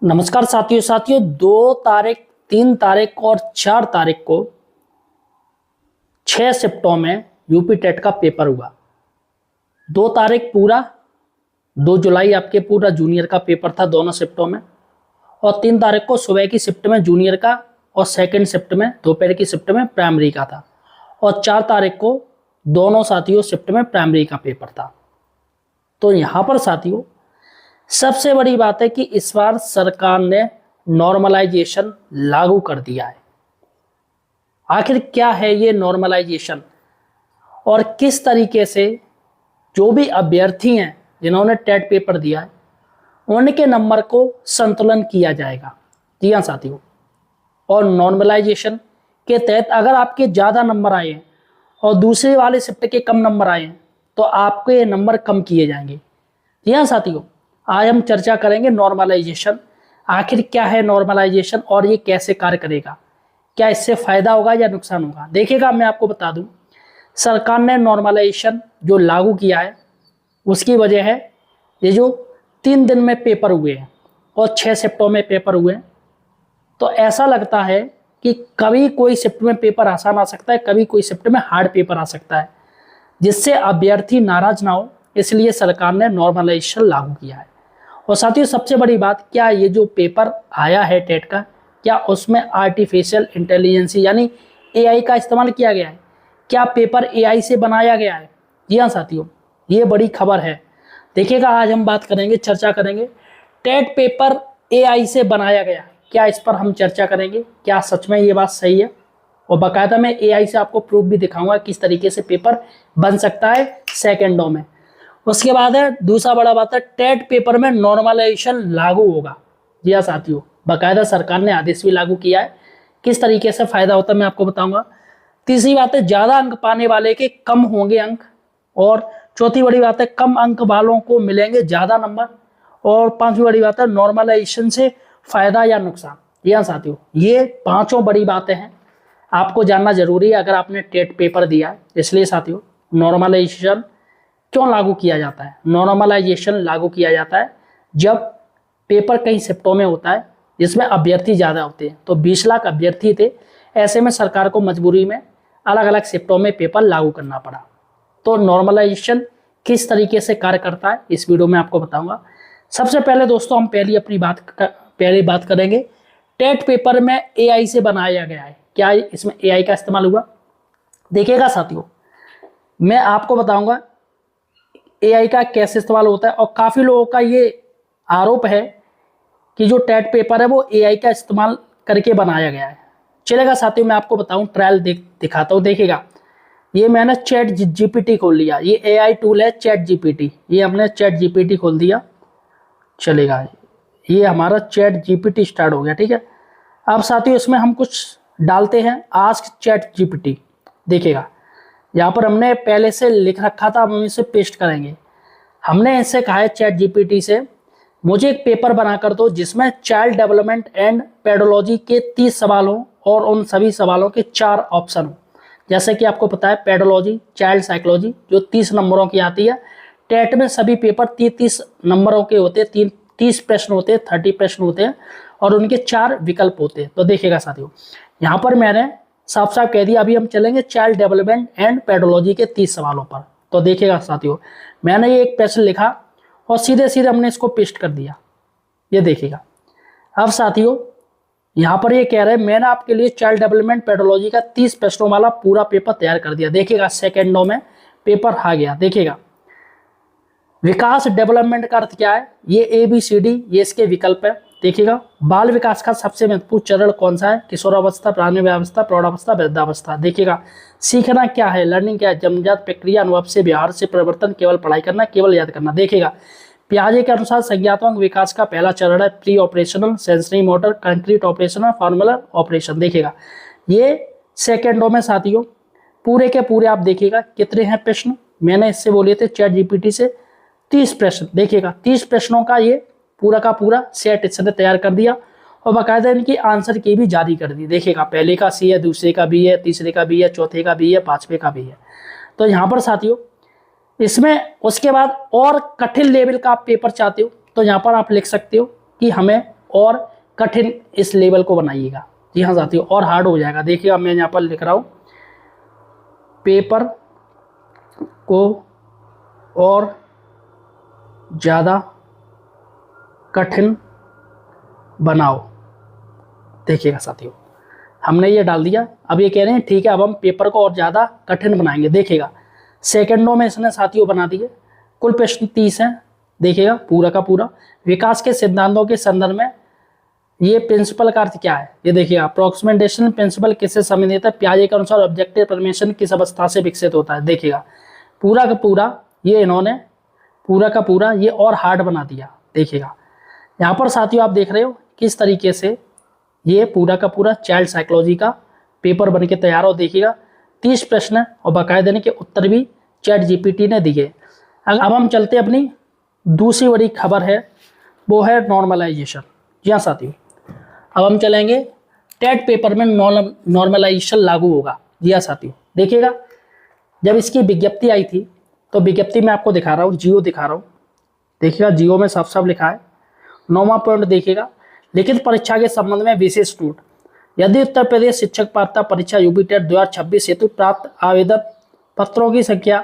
नमस्कार साथियों 2 तारीख 3 तारीख और 4 तारीख को 6 शिफ्टों में यूपी टेट का पेपर हुआ। 2 तारीख पूरा 2 जुलाई आपके पूरा जूनियर का पेपर था दोनों शिफ्टों में, और 3 तारीख को सुबह की शिफ्ट में जूनियर का और सेकंड शिफ्ट में दोपहर की शिफ्ट में प्राइमरी का था, और 4 तारीख को दोनों साथियों शिफ्ट में प्राइमरी का पेपर था। तो यहाँ पर साथियों सबसे बड़ी बात है कि इस बार सरकार ने नॉर्मलाइजेशन लागू कर दिया है। आखिर क्या है ये नॉर्मलाइजेशन और किस तरीके से जो भी अभ्यर्थी हैं जिन्होंने टेट पेपर दिया है उनके नंबर को संतुलन किया जाएगा। जी हाँ साथियों, और नॉर्मलाइजेशन के तहत अगर आपके ज़्यादा नंबर आए हैं और दूसरे वाले शिफ्ट के कम नंबर आए हैं तो आपके ये नंबर कम किए जाएंगे। जी हाँ साथियों, आज हम चर्चा करेंगे नॉर्मलाइजेशन। आखिर क्या है नॉर्मलाइजेशन और ये कैसे कार्य करेगा, क्या इससे फ़ायदा होगा या नुकसान होगा। देखिएगा, मैं आपको बता दूं, सरकार ने नॉर्मलाइजेशन जो लागू किया है उसकी वजह है ये जो 3 दिन में पेपर हुए हैं और 6 शिफ्टों में पेपर हुए हैं, तो ऐसा लगता है कि कभी कोई शिफ्ट में पेपर आसान आ सकता है, कभी कोई शिफ्ट में हार्ड पेपर आ सकता है, जिससे अभ्यर्थी नाराज ना हो, इसलिए सरकार ने नॉर्मलाइजेशन लागू किया है। और साथियों सबसे बड़ी बात, क्या ये जो पेपर आया है टेट का, क्या उसमें आर्टिफिशियल इंटेलिजेंस यानी एआई का इस्तेमाल किया गया है? क्या पेपर एआई से बनाया गया है? जी हाँ साथियों, ये बड़ी खबर है। देखिएगा, आज हम बात करेंगे, चर्चा करेंगे टेट पेपर एआई से बनाया गया है, क्या इस पर हम चर्चा करेंगे, क्या सच में ये बात सही है। और बाकायदा मैं एआई से आपको प्रूफ भी दिखाऊंगा किस तरीके से पेपर बन सकता है सेकेंडों में। उसके बाद है दूसरा बड़ा बात है, टेट पेपर में नॉर्मलाइजेशन लागू होगा। जी हाँ साथियों, बाकायदा सरकार ने आदेश भी लागू किया है, किस तरीके से फायदा होता है मैं आपको बताऊंगा। तीसरी बात है, ज्यादा अंक पाने वाले के कम होंगे अंक, और चौथी बड़ी बात है, कम अंक वालों को मिलेंगे ज्यादा नंबर, और पांचवी बड़ी बात है, नॉर्मलाइजेशन से फायदा या नुकसान। जी हाँ साथियों, ये पांचों बड़ी बातें हैं, आपको जानना जरूरी है अगर आपने टेट पेपर दिया है। इसलिए साथियों, नॉर्मलाइजेशन क्यों लागू किया जाता है? नॉर्मलाइजेशन लागू किया जाता है जब पेपर कई शिफ्टों में होता है जिसमें अभ्यर्थी ज़्यादा होते हैं। तो 20 लाख अभ्यर्थी थे, ऐसे में सरकार को मजबूरी में अलग अलग शिफ्टों में पेपर लागू करना पड़ा। तो नॉर्मलाइजेशन किस तरीके से कार्य करता है इस वीडियो में आपको बताऊंगा। सबसे पहले दोस्तों, हम पहली बात करेंगे, टेट पेपर में एआई से बनाया गया है, क्या इसमें एआई का इस्तेमाल हुआ? देखिएगा साथियों, मैं आपको बताऊंगा एआई का कैसे इस्तेमाल होता है, और काफ़ी लोगों का ये आरोप है कि जो टेट पेपर है वो एआई का इस्तेमाल करके बनाया गया है। चलेगा साथियों, मैं आपको बताऊं, ट्रायल दिखाता हूँ। देखिएगा, ये मैंने चैट जीपीटी खोल लिया, ये एआई टूल है चैट जीपीटी, ये हमने चैट जीपीटी खोल दिया। चलेगा, ये हमारा चैट जीपीटी स्टार्ट हो गया। ठीक है, अब साथियों इसमें हम कुछ डालते हैं, आस्क चैट जीपीटी। देखिएगा, यहाँ पर हमने पहले से लिख रखा था, हम इसे पेस्ट करेंगे। हमने इससे कहा है चैट जीपीटी से, मुझे एक पेपर बनाकर दो जिसमें चाइल्ड डेवलपमेंट एंड पेडोलॉजी के 30 सवाल हों और उन सभी सवालों के 4 ऑप्शन हों। जैसे कि आपको पता है, पेडोलॉजी, चाइल्ड साइकोलॉजी जो 30 नंबरों की आती है, टेट में सभी पेपर 30 नंबरों के होते हैं, 30 प्रश्न होते हैं, 30 प्रश्न होते हैं, और उनके 4 विकल्प होते हैं। तो देखिएगा साथियों, यहाँ पर मैंने साफ साफ कह दिया, अभी हम चलेंगे चाइल्ड डेवलपमेंट एंड पेडोलॉजी के 30 सवालों पर। तो देखिएगा साथियों, मैंने ये एक प्रश्न लिखा और सीधे सीधे हमने इसको पेस्ट कर दिया। ये देखिएगा, अब साथियों यहाँ पर ये कह रहे हैं, मैंने आपके लिए चाइल्ड डेवलपमेंट पेडोलॉजी का 30 प्रश्नों वाला पूरा पेपर तैयार कर दिया। देखिएगा, सेकेंडों में पेपर आ गया। देखिएगा, विकास डेवलपमेंट का अर्थ क्या है, ये ABCD, ये इसके विकल्प है। देखिएगा, बाल विकास का सबसे महत्वपूर्ण चरण कौन सा है, किशोरावस्था, प्रारंभिकावस्था, प्रौढ़ावस्था, वृद्धावस्था। देखिएगा, सीखना क्या है, लर्निंग क्या है, जन्मजात प्रक्रिया, अनुभव से, व्यवहार से परिवर्तन, केवल पढ़ाई करना, केवल याद करना। देखिएगा, पियाजे के अनुसार संज्ञात्मक विकास का पहला चरण है pre operational, sensory motor, concrete operational, formal operation. देखिएगा, ये सेकेंडों में साथियों पूरे के पूरे आप देखिएगा कितने हैं प्रश्न, मैंने इससे बोले थे चैट जीपीटी से 30 प्रश्न। देखिएगा, 30 प्रश्नों का ये पूरा का पूरा सेट इसने तैयार कर दिया, और बाकायदा इनकी आंसर की भी जारी कर दी। देखिएगा, पहले का सी है, दूसरे का बी है, तीसरे का बी है, चौथे का बी है, पांचवे का बी है। तो यहाँ पर साथियों इसमें उसके बाद और कठिन लेवल का आप पेपर चाहते हो तो यहाँ पर आप लिख सकते हो कि हमें और कठिन इस लेवल को बनाइएगा। जी हाँ साथियों, और हार्ड हो जाएगा। देखिएगा मैं यहाँ पर लिख रहा हूँ, पेपर को और ज़्यादा कठिन बनाओ। देखिएगा साथियों, हमने ये डाल दिया। अब ये कह रहे हैं ठीक है, अब हम पेपर को और ज़्यादा कठिन बनाएंगे। देखिएगा सेकंडों में इसने साथियों बना दिए। कुल प्रश्न 30 हैं। देखिएगा पूरा का पूरा। विकास के सिद्धांतों के संदर्भ में ये प्रिंसिपल का अर्थ क्या है, ये देखिएगा। अप्रोक्सीमेशन प्रिंसिपल किससे संबंधित है? पियाजे के अनुसार ऑब्जेक्टिव परमिशन किस अवस्था से विकसित होता है? देखिएगा पूरा का पूरा ये इन्होंने पूरा का पूरा ये और हार्ड बना दिया। देखिएगा यहाँ पर साथियों, आप देख रहे हो किस तरीके से ये पूरा का पूरा चाइल्ड साइकोलॉजी का पेपर बन के तैयार हो। देखिएगा 30 प्रश्न और बाकायदे के उत्तर भी चैट जीपीटी ने दिए। अब हम चलते अपनी दूसरी बड़ी खबर है, वो है नॉर्मलाइजेशन। जी हाँ साथियों, अब हम चलेंगे टेट पेपर में नॉर्मलाइजेशन लागू होगा। जी हाँ साथियों, देखिएगा जब इसकी विज्ञप्ति आई थी तो विज्ञप्ति में आपको दिखा रहा हूँ, जियो दिखा रहा हूँ। देखिएगा जियो में साफ साफ लिखा है। 9वां पॉइंट देखिएगा, लिखित परीक्षा के संबंध में विशेष छूट। यदि उत्तर प्रदेश शिक्षक पात्रता परीक्षा यूपी टेट 2026 हेतु प्राप्त आवेदन पत्रों की संख्या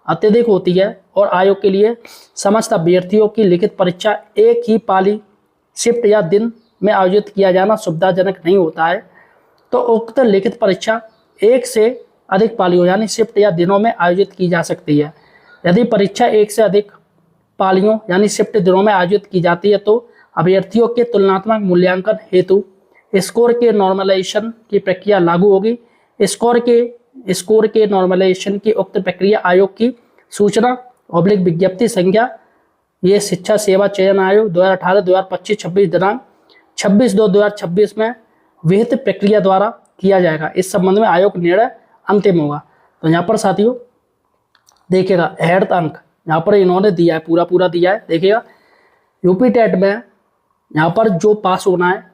अत्यधिक होती है और आयोग के लिए समस्त अभ्यर्थियों की लिखित परीक्षा एक ही पाली, शिफ्ट या दिन में आयोजित किया जाना सुविधाजनक नहीं होता है, तो उक्त लिखित परीक्षा एक से अधिक पालियों यानी शिफ्ट या दिनों में आयोजित की जा सकती है। यदि परीक्षा एक से अधिक पालियों यानी शिफ्ट दिनों में आयोजित की जाती है तो अभ्यर्थियों के तुलनात्मक मूल्यांकन हेतु स्कोर के नॉर्मलाइजेशन की प्रक्रिया लागू होगी। स्कोर के नॉर्मलाइजेशन की उक्त प्रक्रिया आयोग की सूचना विज्ञप्ति संख्या ये शिक्षा सेवा चयन आयोग 2018-2025-26 दिनांक 26/2/2026 में विहित प्रक्रिया द्वारा किया जाएगा। इस संबंध में आयोग निर्णय अंतिम होगा। तो यहाँ पर साथियों देखिएगा हेड अंक यहाँ पर इन्होंने दिया है, पूरा पूरा दिया है। देखिएगा यूपी टेट में यहाँ पर जो पास होना है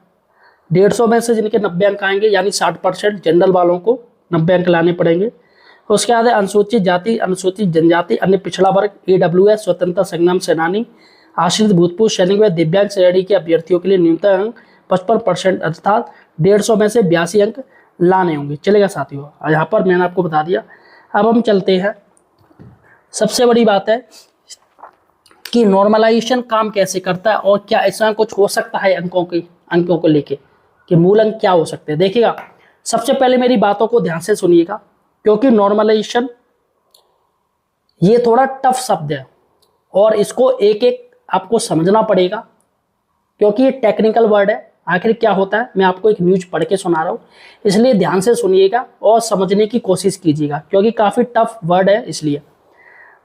150 में से जिनके 90 अंक आएंगे यानी 60% जनरल वालों को 90 अंक लाने पड़ेंगे। उसके बाद अनुसूचित जाति, अनुसूचित जनजाति, अन्य पिछड़ा वर्ग, AWS, स्वतंत्रता संग्राम सेनानी, आश्रित भूतपूर्व सैनिक व दिव्यांग श्रेणी के अभ्यर्थियों के लिए न्यूनतम अंक 55% अर्थात 150 में से 82 अंक लाने होंगे। चलेगा साथियों, यहाँ पर मैंने आपको बता दिया। अब हम चलते हैं, सबसे बड़ी बात है कि नॉर्मलाइजेशन काम कैसे करता है और क्या ऐसा कुछ हो सकता है अंकों को लेके कि मूल अंक क्या हो सकते हैं। देखिएगा सबसे पहले मेरी बातों को ध्यान से सुनिएगा, क्योंकि नॉर्मलाइजेशन ये थोड़ा टफ शब्द है और इसको एक एक आपको समझना पड़ेगा, क्योंकि ये टेक्निकल वर्ड है। आखिर क्या होता है मैं आपको एक न्यूज पढ़ के सुना रहा हूँ, इसलिए ध्यान से सुनिएगा और समझने की कोशिश कीजिएगा, क्योंकि काफ़ी टफ वर्ड है। इसलिए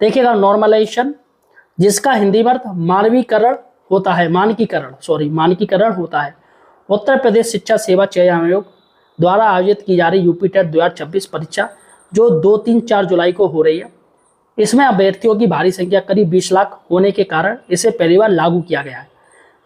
देखिएगा नॉर्मलाइजेशन जिसका हिंदी में अर्थ मानकीकरण होता है, मानकीकरण होता है। उत्तर प्रदेश शिक्षा सेवा चयन आयोग द्वारा आयोजित की जा रही यूपी टेट 2026 परीक्षा जो 2, 3, 4 जुलाई को हो रही है, इसमें अभ्यर्थियों की भारी संख्या करीब 20 लाख होने के कारण इसे पहली बार लागू किया गया है।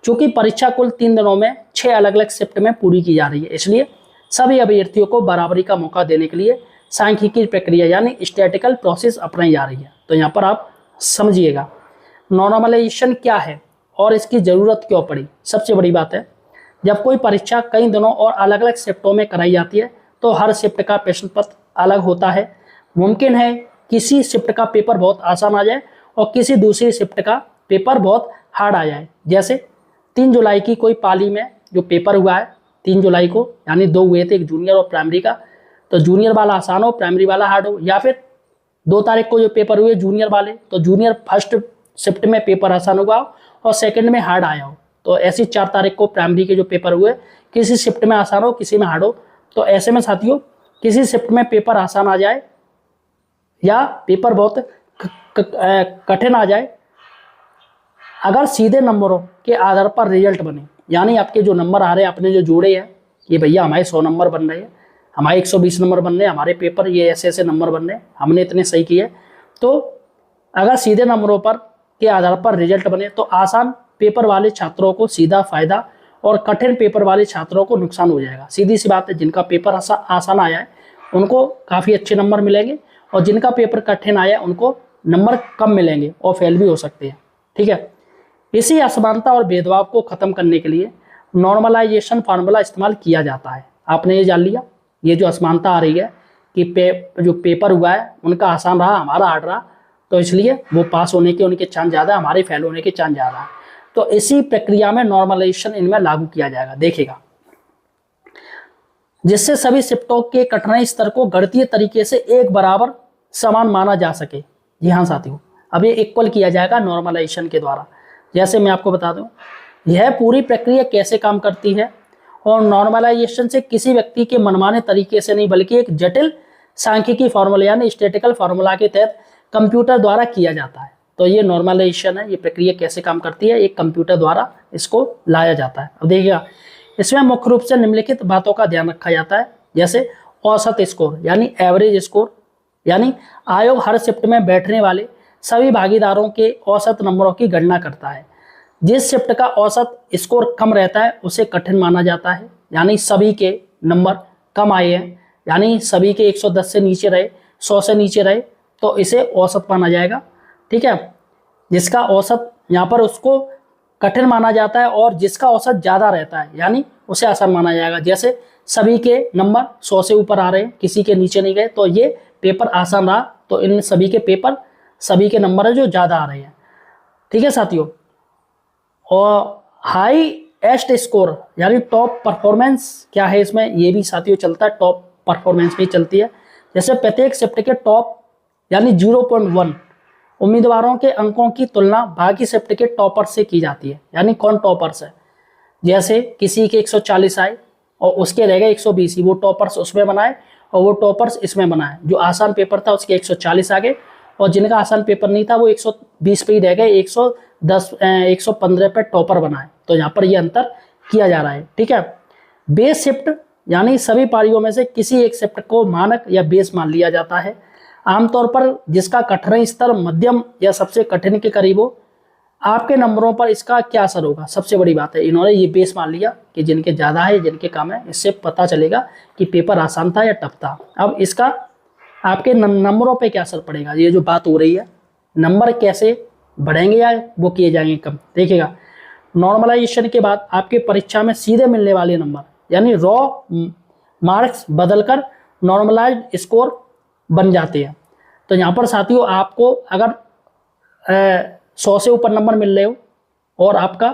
चूँकि परीक्षा कुल 3 दिनों में 6 अलग अलग शिफ्ट में पूरी की जा रही है, इसलिए सभी अभ्यर्थियों को बराबरी का मौका देने के लिए सांख्यिकीय प्रक्रिया यानी स्टैटिकल प्रोसेस अपनाई जा रही है। तो यहाँ पर आप समझिएगा नॉर्मलाइजेशन क्या है और इसकी ज़रूरत क्यों पड़ी। सबसे बड़ी बात है, जब कोई परीक्षा कई दिनों और अलग अलग शिफ्टों में कराई जाती है तो हर शिफ्ट का प्रश्न पत्र अलग होता है। मुमकिन है किसी शिफ्ट का पेपर बहुत आसान आ जाए और किसी दूसरी शिफ्ट का पेपर बहुत हार्ड आ जाए। जैसे 3 जुलाई की कोई पाली में जो पेपर हुआ है 3 जुलाई को, यानी 2 हुए थे, एक जूनियर और प्राइमरी का, तो जूनियर वाला आसान हो, प्राइमरी वाला हार्ड हो। या फिर 2 तारीख को जो पेपर हुए जूनियर वाले, तो जूनियर फर्स्ट शिफ्ट में पेपर आसान हुआ और सेकंड में हार्ड आया हो। तो ऐसी 4 तारीख को प्राइमरी के जो पेपर हुए किसी शिफ्ट में आसान हो, किसी में हार्ड हो। तो ऐसे में साथियों किसी शिफ्ट में पेपर आसान आ जाए या पेपर बहुत कठिन आ जाए, अगर सीधे नंबरों के आधार पर रिजल्ट बने, यानी आपके जो नंबर आ रहे हैं आपने जो जोड़े हैं कि भैया हमारे 100 नंबर बन रहे हैं, हमारे 120 नंबर बन रहे हैं, हमारे पेपर ये ऐसे ऐसे नंबर बन रहे हैं, हमने इतने सही किए, तो अगर सीधे नंबरों पर के आधार पर रिजल्ट बने तो आसान पेपर वाले छात्रों को सीधा फायदा और कठिन पेपर वाले छात्रों को नुकसान हो जाएगा। सीधी सी बात है, जिनका पेपर आसान आया है उनको काफ़ी अच्छे नंबर मिलेंगे और जिनका पेपर कठिन आया है उनको नंबर कम मिलेंगे और फेल भी हो सकते हैं। ठीक है, इसी असमानता और भेदभाव को खत्म करने के लिए नॉर्मलाइजेशन फार्मूला इस्तेमाल किया जाता है। आपने ये जान लिया, ये जो असमानता आ रही है कि जो पेपर हुआ है उनका आसान रहा, हमारा हार्ड रहा, तो इसलिए वो पास होने के उनके चांस ज़्यादा है, हमारे फेल होने के चांस ज़्यादा है। तो इसी प्रक्रिया में नॉर्मलाइजेशन इनमें लागू किया जाएगा। देखिएगा, जिससे सभी शिफ्टों के कठिनाई स्तर को गणितीय तरीके से एक बराबर समान माना जा सके। जी हाँ साथियों, अब ये इक्वल किया जाएगा नॉर्मलाइजेशन के द्वारा। जैसे मैं आपको बता दूं, यह पूरी प्रक्रिया कैसे काम करती है, और नॉर्मलाइजेशन से किसी व्यक्ति के मनमाने तरीके से नहीं बल्कि एक जटिल सांख्यिकी फार्मूला यानी स्टैटिस्टिकल फार्मूला के तहत कंप्यूटर द्वारा किया जाता है। तो ये नॉर्मलाइजेशन है, ये प्रक्रिया कैसे काम करती है, एक कंप्यूटर द्वारा इसको लाया जाता है। अब देखिएगा, इसमें मुख्य रूप से निम्नलिखित बातों का ध्यान रखा जाता है, जैसे औसत स्कोर यानी एवरेज स्कोर, यानी आयोग हर शिफ्ट में बैठने वाले सभी भागीदारों के औसत नंबरों की गणना करता है। जिस शिफ्ट का औसत स्कोर कम रहता है उसे कठिन माना जाता है, यानी सभी के नंबर कम आए हैं, यानी सभी के 110 से नीचे रहे, 100 से नीचे रहे, तो इसे औसत माना जाएगा। ठीक है, जिसका औसत यहाँ पर उसको कठिन माना जाता है, और जिसका औसत ज़्यादा रहता है यानी उसे आसान माना जाएगा। जैसे सभी के नंबर 100 से ऊपर आ रहे हैं, किसी के नीचे नहीं गए, तो ये पेपर आसान रहा, तो इन सभी के पेपर सभी के नंबर है जो ज़्यादा आ रहे हैं। ठीक है साथियों, और हाईएस्ट स्कोर यानी टॉप परफॉर्मेंस क्या है इसमें, ये भी साथियों चलता है, टॉप परफॉर्मेंस भी चलती है। जैसे प्रत्येक शिफ्ट के टॉप यानी 0.1 उम्मीदवारों के अंकों की तुलना बाकी शिफ्ट के टॉपर से की जाती है, यानी कौन टॉपर्स है। जैसे किसी के 140 आए और उसके रह गए 120 ही, वो टॉपर्स उसमें बनाए और वो टॉपर्स इसमें बनाए। जो आसान पेपर था उसके 140 आ गए, और जिनका आसान पेपर नहीं था वो 120 पे ही रह गए, 115 पे टॉपर बनाए। तो यहाँ पर ये अंतर किया जा रहा है। ठीक है, बेस शिफ्ट यानी सभी पारियों में से किसी एक शिफ्ट को मानक या बेस मान लिया जाता है, आमतौर पर जिसका कठिनाई स्तर मध्यम या सबसे कठिन के करीब हो। आपके नंबरों पर इसका क्या असर होगा, सबसे बड़ी बात है, इन्होंने ये बेस मान लिया कि जिनके ज़्यादा है जिनके कम है, इससे पता चलेगा कि पेपर आसान था या टफ था। अब इसका आपके नंबरों पे क्या असर पड़ेगा, ये जो बात हो रही है, नंबर कैसे बढ़ेंगे या वो किए जाएंगे कम। देखिएगा, नॉर्मलाइजेशन के बाद आपके परीक्षा में सीधे मिलने वाले नंबर यानी रॉ मार्क्स बदलकर नॉर्मलाइज्ड स्कोर बन जाते हैं। तो यहाँ पर साथियों, आपको अगर 100 से ऊपर नंबर मिल रहे हो और आपका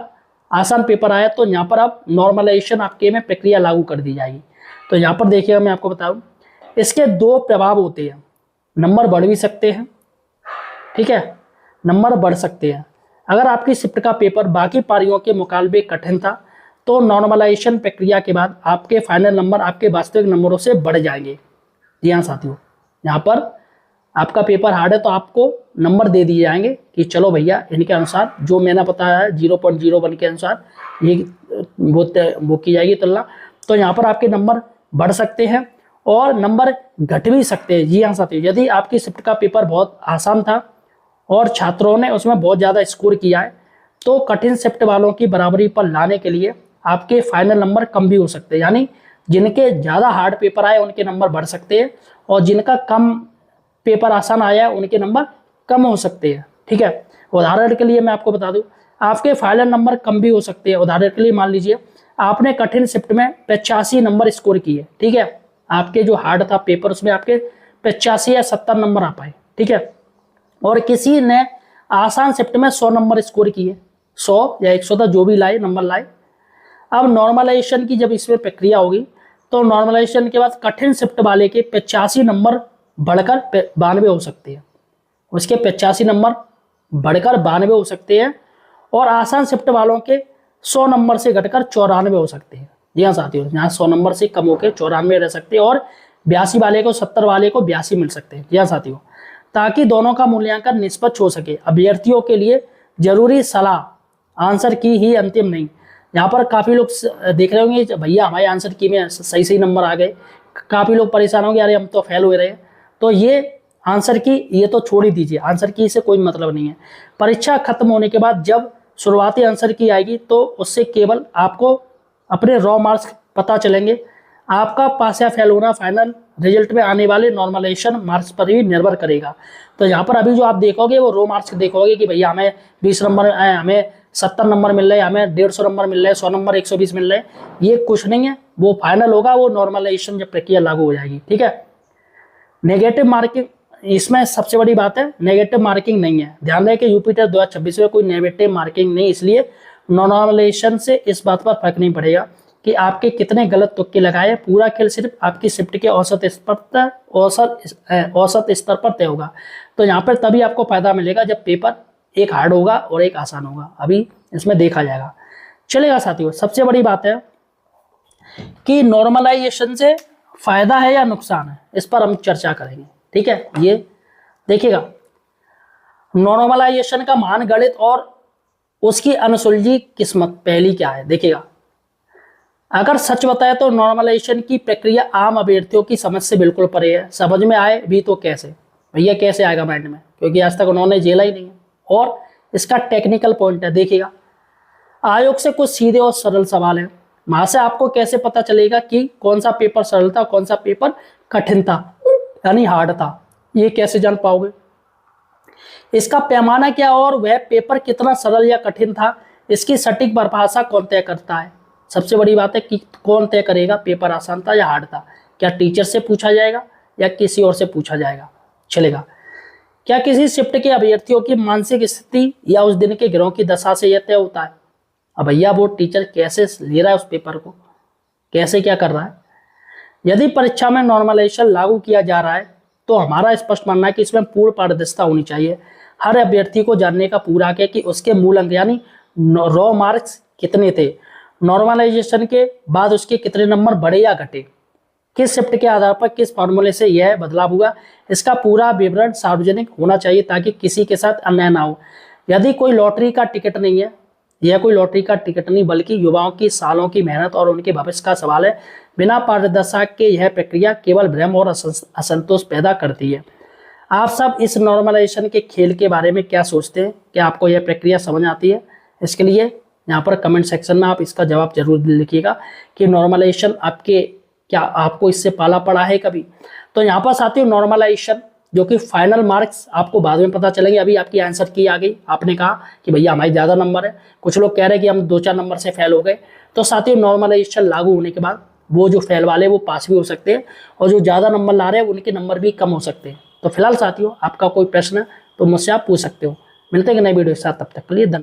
आसान पेपर आया, तो यहाँ पर अब नॉर्मलाइजेशन आपके में प्रक्रिया लागू कर दी जाएगी। तो यहाँ पर देखिएगा, मैं आपको बताऊँ, इसके दो प्रभाव होते हैं, नंबर बढ़ भी सकते हैं। ठीक है, नंबर बढ़ सकते हैं। अगर आपकी शिफ्ट का पेपर बाकी पारियों के मुकाबले कठिन था, तो नॉर्मलाइजेशन प्रक्रिया के बाद आपके फाइनल नंबर आपके वास्तविक नंबरों से बढ़ जाएंगे। जी हाँ साथियों, यहाँ पर आपका पेपर हार्ड है तो आपको नंबर दे दिए जाएंगे कि चलो भैया इनके अनुसार जो मैंने बताया है 0.01 के अनुसार ये वो की जाएगी तुलना। तो यहाँ पर आपके नंबर बढ़ सकते हैं और नंबर घट भी सकते हैं। जी हाँ साथियों, यदि आपकी शिफ्ट का पेपर बहुत आसान था और छात्रों ने उसमें बहुत ज़्यादा स्कोर किया है, तो कठिन शिफ्ट वालों की बराबरी पर लाने के लिए आपके फाइनल नंबर कम भी हो सकते हैं। यानी जिनके ज़्यादा हार्ड पेपर आए उनके नंबर बढ़ सकते हैं, और जिनका कम पेपर आसान आया है उनके नंबर कम हो सकते हैं। ठीक है, उदाहरण के लिए मैं आपको बता दूं, आपके फाइनल नंबर कम भी हो सकते हैं। उदाहरण के लिए मान लीजिए आपने कठिन शिफ्ट में 85 नंबर स्कोर किए। ठीक है, आपके जो हार्ड था पेपर उसमें आपके 85 या 70 नंबर आ पाए। ठीक है, और किसी ने आसान शिफ्ट में 100 नंबर स्कोर किए, 100 या 100 तक जो भी लाए नंबर लाए। अब नॉर्मलाइजेशन की जब इसमें प्रक्रिया होगी, तो नॉर्मलाइजेशन के बाद कठिन शिफ्ट वाले के 85 नंबर बढ़कर 92 हो सकते हैं, उसके 85 नंबर बढ़कर 92 हो सकते हैं, और आसान शिफ्ट वालों के 100 नंबर से घटकर 94 हो सकते हैं। जी हाँ साथियों, यहाँ 100 नंबर से कम होकर 94 रह सकते हैं, और 82 वाले को 70 वाले को 82 मिल सकते हैं। जी हाँ साथियों, ताकि दोनों का मूल्यांकन निष्पक्ष हो सके। अभ्यर्थियों के लिए जरूरी सलाह आंसर की ही अंतिम नहीं। यहाँ पर काफ़ी लोग देख रहे होंगे भैया हमारे आंसर की में सही नंबर आ गए, काफ़ी लोग परेशान होंगे, अरे हम तो फेल हो रहे हैं। तो ये आंसर की ये तो छोड़ ही दीजिए, आंसर की से कोई मतलब नहीं है। परीक्षा खत्म होने के बाद जब शुरुआती आंसर की आएगी, तो उससे केवल आपको अपने रॉ मार्क्स पता चलेंगे। आपका पास या फेल होना फाइनल रिजल्ट में आने वाले नॉर्मलाइजेशन मार्क्स पर ही निर्भर करेगा। तो यहाँ पर अभी जो आप देखोगे वो रॉ मार्क्स देखोगे कि भैया हमें 20 नंबर हमें 70 नंबर मिल रहे हैं, हमें 150 नंबर मिल रहे हैं, 100 नंबर, 120 मिल रहे हैं, ये कुछ नहीं है। वो फाइनल होगा, वो नॉर्मलाइजेशन जब प्रक्रिया लागू हो जाएगी। ठीक है। नेगेटिव मार्किंग, इसमें सबसे बड़ी बात है नेगेटिव मार्किंग नहीं है। ध्यान रहे कि यूपीटेट 2026 में कोई नेगेटिव मार्किंग नहीं, इसलिए नॉर्मलाइजेशन से इस बात पर फर्क नहीं पड़ेगा कि आपके कितने गलत तुक्के लगाए। पूरा खेल सिर्फ आपकी शिफ्ट के औसत स्तर पर तय होगा। तो यहाँ पर तभी आपको फायदा मिलेगा जब पेपर एक हार्ड होगा और एक आसान होगा। अभी इसमें देखा जाएगा। चलेगा साथियों, सबसे बड़ी बात है कि नॉर्मलाइजेशन से फायदा है या नुकसान है, इस पर हम चर्चा करेंगे। ठीक है। ये देखिएगा, नॉर्मलाइजेशन का मान गणित और उसकी अनसुलझी किस्मत पहली क्या है। देखिएगा, अगर सच बताए तो नॉर्मलाइजेशन की प्रक्रिया आम अभ्यर्थियों की समझ से बिल्कुल परे है। समझ में आए भी तो कैसे, भैया कैसे आएगा माइंड में, क्योंकि आज तक उन्होंने झेला ही नहीं है। और इसका टेक्निकल पॉइंट है। देखिएगा, आयोग से कुछ सीधे और सरल सवाल है, वहां से आपको कैसे पता चलेगा कि कौन सा पेपर सरल था, कौन सा पेपर कठिन था, यानी हार्ड था, ये कैसे जान पाओगे। इसका पैमाना क्या और वह पेपर कितना सरल या कठिन था, इसकी सटीक परिभाषा कौन तय करता है। सबसे बड़ी बात है कि कौन तय करेगा पेपर आसान था या हार्ड था। क्या टीचर से पूछा जाएगा या किसी और से पूछा जाएगा, चलेगा। क्या किसी शिफ्ट के अभ्यर्थियों की मानसिक स्थिति या उस दिन के गिरोह की दशा से यह तय होता है। अब भैया वो टीचर कैसे ले रहा है उस पेपर को, कैसे क्या कर रहा है। यदि परीक्षा में नॉर्मलाइजेशन लागू किया जा रहा है तो हमारा स्पष्ट मानना है कि इसमें पूर्ण पारदर्शिता होनी चाहिए। हर अभ्यर्थी को जानने का पूरा हक है कि उसके मूल अंक यानी रॉ मार्क्स कितने थे, नॉर्मलाइजेशन के बाद उसके कितने नंबर बढ़े या घटे, किस शिफ्ट के आधार पर किस फॉर्मूले से यह बदलाव हुआ, इसका पूरा विवरण सार्वजनिक होना चाहिए ताकि किसी के साथ अन्याय ना हो। यदि कोई लॉटरी का टिकट नहीं है, यह कोई लॉटरी का टिकट नहीं बल्कि युवाओं की सालों की मेहनत और उनके भविष्य का सवाल है। बिना पारदर्शिता के यह प्रक्रिया केवल भ्रम और असंतोष पैदा करती है। आप सब इस नॉर्मलाइजेशन के खेल के बारे में क्या सोचते हैं, क्या आपको यह प्रक्रिया समझ आती है। इसके लिए यहाँ पर कमेंट सेक्शन में आप इसका जवाब जरूर लिखिएगा कि नॉर्मलाइजेशन आपके क्या आपको इससे पाला पड़ा है कभी। तो यहाँ पर साथियों नॉर्मलाइजेशन जो कि फाइनल मार्क्स आपको बाद में पता चलेंगे। अभी आपकी आंसर की आ गई, आपने कहा कि भैया हमारी ज़्यादा नंबर है, कुछ लोग कह रहे हैं कि हम 2-4 नंबर से फेल हो गए। तो साथियों नॉर्मलाइजेशन लागू होने के बाद वो जो फेल वाले वो पास भी हो सकते हैं और जो ज़्यादा नंबर ला रहे हैं उनके नंबर भी कम हो सकते हैं। तो फिलहाल साथियों आपका कोई प्रश्न है तो मुझसे आप पूछ सकते हो। मिलते हैं नई वीडियो के साथ, तब तक के लिए धन्यवाद।